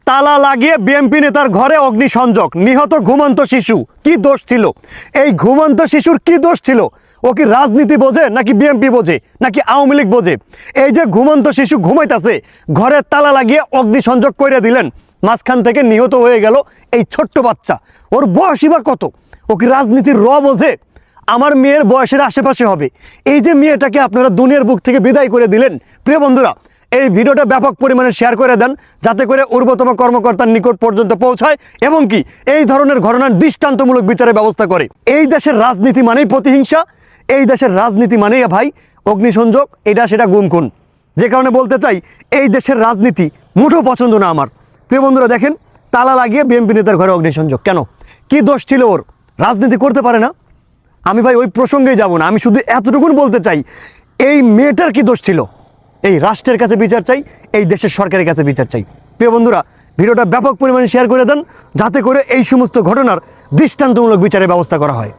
তালা লাগিয়ে বিএনপি নেতার ঘরে অগ্নিসংযোগ, নিহত ঘুমন্ত শিশু। কি দোষ ছিল এই ঘুমন্ত শিশুর? কি দোষ ছিল? ও কি রাজনীতি বোঝে নাকি বিএনপি বোঝে নাকি আওয়ামী লীগ বোঝে? এই যে ঘুমন্ত শিশু ঘুমাইতেছে, ঘরের তালা লাগিয়ে অগ্নিসংযোগ করে দিলেন, মাঝখান থেকে নিহত হয়ে গেল এই ছোট্ট বাচ্চা। ওর বয়সই বা কত? ও কি রাজনীতির বোঝে? আমার মেয়ের বয়সের আশেপাশে হবে। এই যে মেয়েটাকে আপনারা দুনিয়ার বুক থেকে বিদায় করে দিলেন, প্রিয় বন্ধুরা, এই ভিডিওটা ব্যাপক পরিমাণে শেয়ার করে দেন, যাতে করে ঊর্ধ্বতম কর্মকর্তার নিকট পর্যন্ত পৌঁছায় এবং কি এই ধরনের ঘটনার দৃষ্টান্তমূলক বিচারের ব্যবস্থা করে। এই দেশের রাজনীতি মানেই প্রতিহিংসা, এই দেশের রাজনীতি মানেই ভাই অগ্নিসংযোগ, এটা সেটা গুম খুন। যে কারণে বলতে চাই, এই দেশের রাজনীতি মুঠো পছন্দ না আমার। প্রিয় বন্ধুরা দেখেন, তালা লাগিয়ে বিএনপি নেতার ঘরে অগ্নিসংযোগ কেন? কি দোষ ছিল ওর? রাজনীতি করতে পারে না? আমি ভাই ওই প্রসঙ্গেই যাব না, আমি শুধু এতটুকুন বলতে চাই, এই মেয়েটার কি দোষ ছিল? এই রাষ্ট্রের কাছে বিচার চাই, এই দেশের সরকারের কাছে বিচার চাই। প্রিয় বন্ধুরা, ভিডিওটা ব্যাপক পরিমাণে শেয়ার করে দেন, যাতে করে এই সমস্ত ঘটনার দৃষ্টান্তমূলক বিচারের ব্যবস্থা করা হয়।